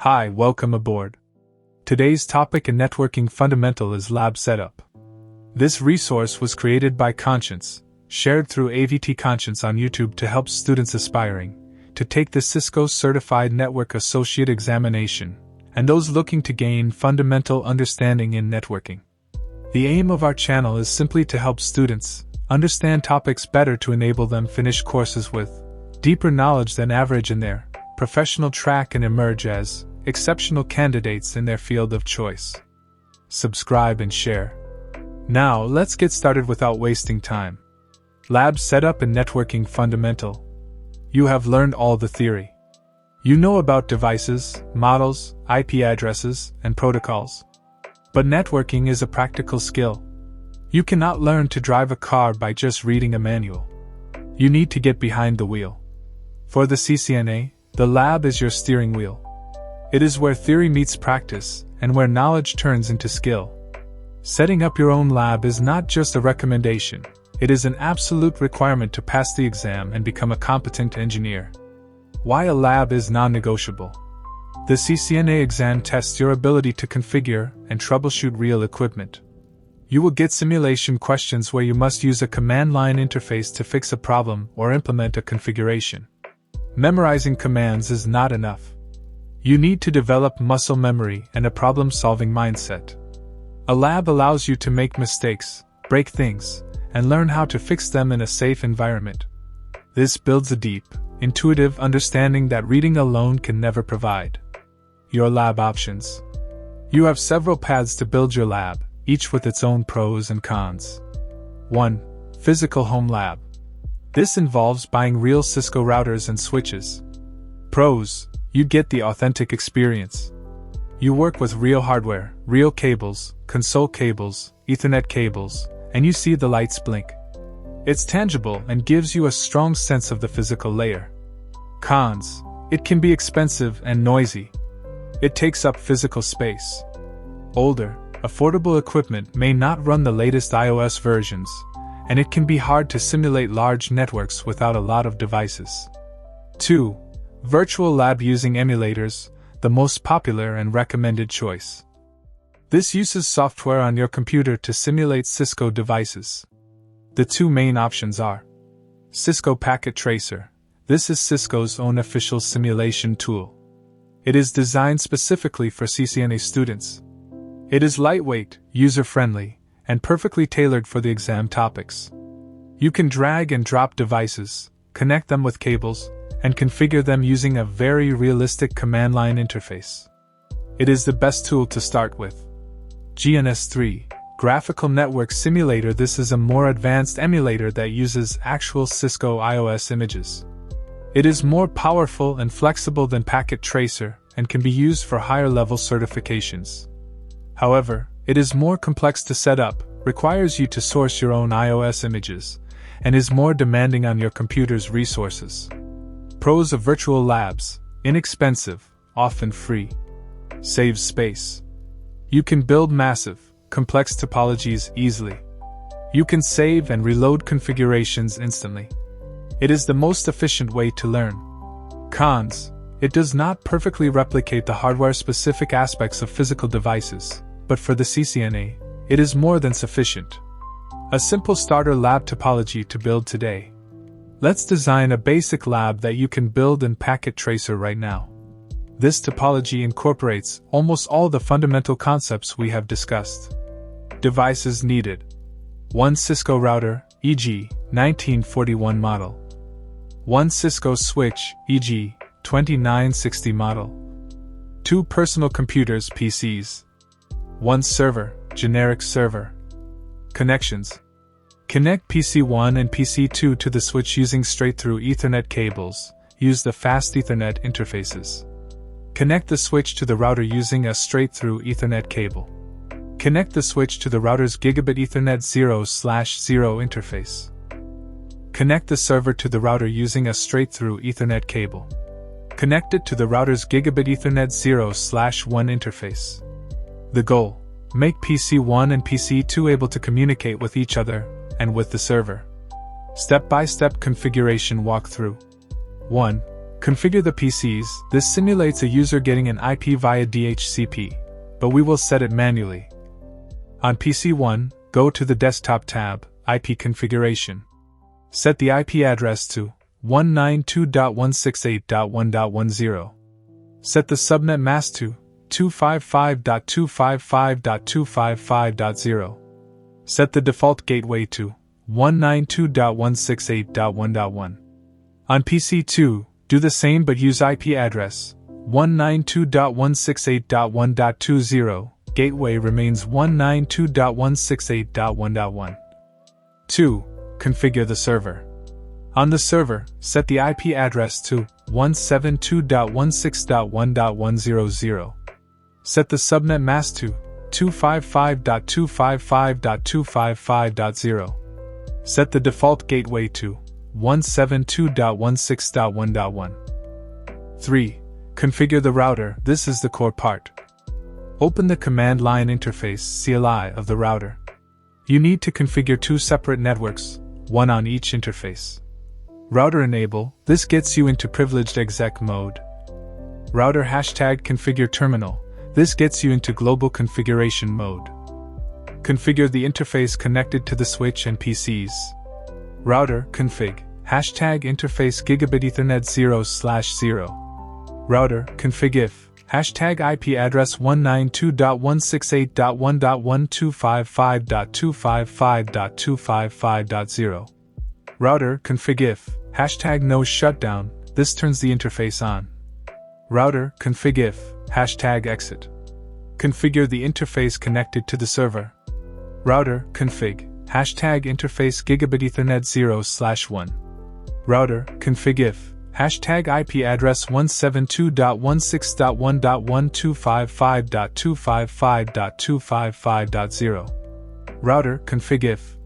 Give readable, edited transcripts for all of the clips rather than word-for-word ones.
Hi, welcome aboard. Today's topic in networking fundamental is lab setup. This resource was created by Conscience, shared through AVT Conscience on YouTube to help students aspiring to take the Cisco Certified Network Associate examination and those looking to gain fundamental understanding in networking. The aim of our channel is simply to help students understand topics better to enable them finish courses with deeper knowledge than average in their professional track and emerge as exceptional candidates in their field of choice. Subscribe and share. Now, let's get started without wasting time. Lab setup and networking fundamental. You have learned all the theory. You know about devices, models, IP addresses, and protocols. But networking is a practical skill. You cannot learn to drive a car by just reading a manual. You need to get behind the wheel. For the CCNA, the lab is your steering wheel. It is where theory meets practice, and where knowledge turns into skill. Setting up your own lab is not just a recommendation, it is an absolute requirement to pass the exam and become a competent engineer. Why a lab is non-negotiable? The CCNA exam tests your ability to configure and troubleshoot real equipment. You will get simulation questions where you must use a command line interface to fix a problem or implement a configuration. Memorizing commands is not enough. You need to develop muscle memory and a problem-solving mindset. A lab allows you to make mistakes, break things, and learn how to fix them in a safe environment. This builds a deep, intuitive understanding that reading alone can never provide. Your lab options. You have several paths to build your lab, each with its own pros and cons. 1. Physical home lab. This involves buying real Cisco routers and switches. Pros. You get the authentic experience. You work with real hardware, real cables, console cables, Ethernet cables, and you see the lights blink. It's tangible and gives you a strong sense of the physical layer. Cons. It can be expensive and noisy. It takes up physical space. Older, affordable equipment may not run the latest iOS versions, and it can be hard to simulate large networks without a lot of devices. 2. Virtual lab using emulators, the most popular and recommended choice. This uses software on your computer to simulate Cisco devices. The two main options are Cisco Packet Tracer. This is Cisco's own official simulation tool. It is designed specifically for CCNA students. It is lightweight, user-friendly, and perfectly tailored for the exam topics. You can drag and drop devices, connect them with cables, and configure them using a very realistic command line interface. It is the best tool to start with. GNS3, Graphical Network Simulator. This is a more advanced emulator that uses actual Cisco iOS images. It is more powerful and flexible than Packet Tracer and can be used for higher-level certifications. However, it is more complex to set up, requires you to source your own iOS images, and is more demanding on your computer's resources. Pros of virtual labs: inexpensive, often free. Saves space. You can build massive, complex topologies easily. You can save and reload configurations instantly. It is the most efficient way to learn. Cons: it does not perfectly replicate the hardware-specific aspects of physical devices, but for the CCNA, it is more than sufficient. A simple starter lab topology to build today. Let's design a basic lab that you can build in Packet Tracer right now. This topology incorporates almost all the fundamental concepts we have discussed. Devices needed: 1 Cisco router, e.g., 1941 model. 1 Cisco switch, e.g., 2960 model. 2 personal computers, PCs. 1 server, generic server. Connections: connect PC1 and PC2 to the switch using straight-through Ethernet cables. Use the fast Ethernet interfaces. Connect the switch to the router using a straight-through Ethernet cable. Connect the switch to the router's Gigabit Ethernet 0/0 interface. Connect the server to the router using a straight-through Ethernet cable. Connect it to the router's Gigabit Ethernet 0/1 interface. The goal: make PC1 and PC2 able to communicate with each other and with the server. Step-by-step configuration walkthrough. 1. Configure the PCs. This simulates a user getting an IP via DHCP, but we will set it manually. On PC 1, go to the Desktop tab, IP Configuration. Set the IP address to 192.168.1.10. Set the subnet mask to 255.255.255.0. Set the default gateway to 192.168.1.1. On PC 2, do the same but use IP address 192.168.1.20. Gateway remains 192.168.1.1. 2. Configure the server. On the server, set the IP address to 172.16.1.100. Set the subnet mask to 255.255.255.0. Set the default gateway to 172.16.1.1. 3. Configure the router. This is the core part. Open the command line interface (CLI) of the router. You need to configure two separate networks, one on each interface. Router enable. This gets you into privileged exec mode. Router #configure terminal. This gets you into global configuration mode. Configure the interface connected to the switch and PCs. Router config #interface gigabit Ethernet 0/0. Router config if #IP address 192.168.1.1255.255.255.0. Router config if #no shutdown. This turns the interface on. Router config if #exit. Configure the interface connected to the server. Router config #interface gigabit Ethernet 0/1. Router config if #IP address 172.168.1.1255.255.255.0. Router config if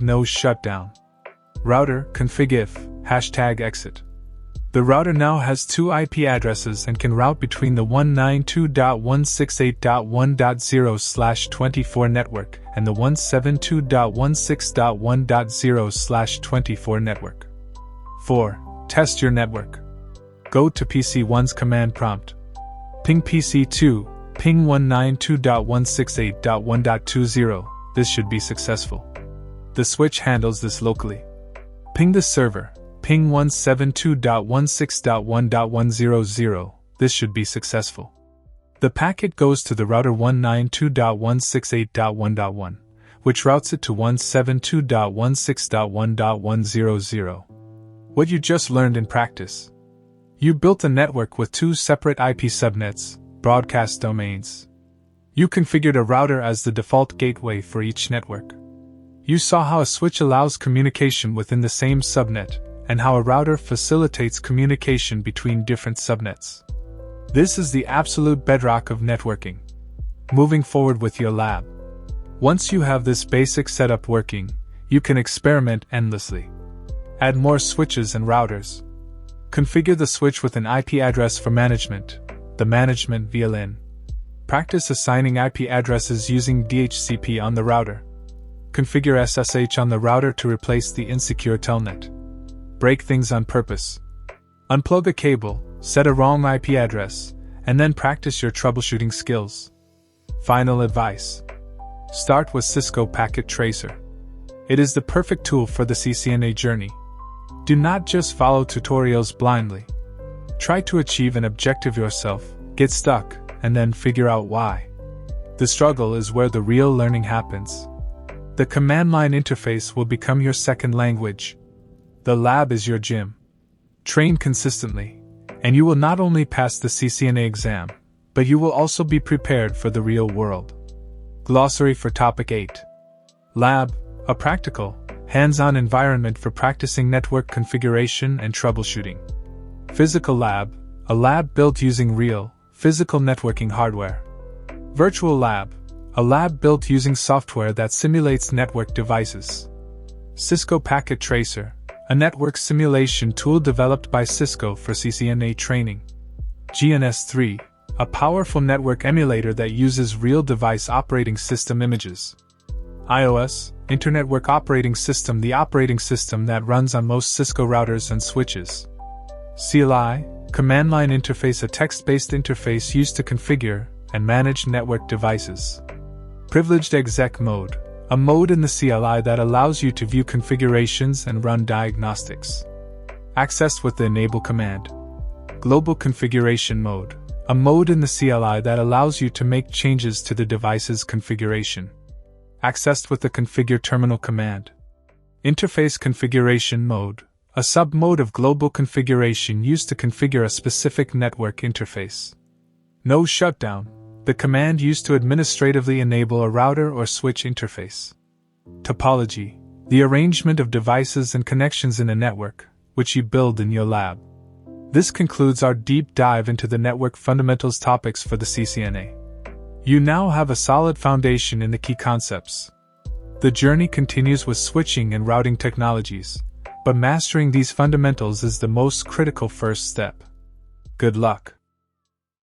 #no shutdown. Router config if #exit. The router now has two IP addresses and can route between the 192.168.1.0/24 network and the 172.16.1.0/24 network. 4. Test your network. Go to PC 1's command prompt. Ping PC 2, ping 192.168.1.20. This should be successful. The switch handles this locally. Ping the server. Ping 172.16.1.100. This should be successful. The packet goes to the router 192.168.1.1, which routes it to 172.16.1.100. What you just learned in practice. You built a network with two separate IP subnets, broadcast domains. You configured a router as the default gateway for each network. You saw how a switch allows communication within the same subnet, and how a router facilitates communication between different subnets. This is the absolute bedrock of networking. Moving forward with your lab. Once you have this basic setup working, you can experiment endlessly. Add more switches and routers. Configure the switch with an IP address for management, the management VLAN. Practice assigning IP addresses using DHCP on the router. Configure SSH on the router to replace the insecure telnet. Break things on purpose. Unplug a cable, set a wrong IP address, and then practice your troubleshooting skills. Final advice. Start with Cisco Packet Tracer. It is the perfect tool for the CCNA journey. Do not just follow tutorials blindly. Try to achieve an objective yourself, get stuck, and then figure out why. The struggle is where the real learning happens. The command line interface will become your second language. The lab is your gym. Train consistently, and you will not only pass the CCNA exam, but you will also be prepared for the real world. Glossary for Topic 8. Lab, a practical, hands-on environment for practicing network configuration and troubleshooting. Physical lab, a lab built using real, physical networking hardware. Virtual lab, a lab built using software that simulates network devices. Cisco Packet Tracer, a network simulation tool developed by Cisco for CCNA training. GNS3, a powerful network emulator that uses real device operating system images. iOS, Internetwork Operating System, the operating system that runs on most Cisco routers and switches. CLI, Command Line Interface, a text-based interface used to configure and manage network devices. Privileged Exec Mode, a mode in the CLI that allows you to view configurations and run diagnostics. Accessed with the Enable command. Global Configuration Mode, a mode in the CLI that allows you to make changes to the device's configuration. Accessed with the Configure Terminal command. Interface Configuration Mode, a sub-mode of global configuration used to configure a specific network interface. No Shutdown, the command used to administratively enable a router or switch interface. Topology, the arrangement of devices and connections in a network, which you build in your lab. This concludes our deep dive into the network fundamentals topics for the CCNA. You now have a solid foundation in the key concepts. The journey continues with switching and routing technologies, but mastering these fundamentals is the most critical first step. Good luck.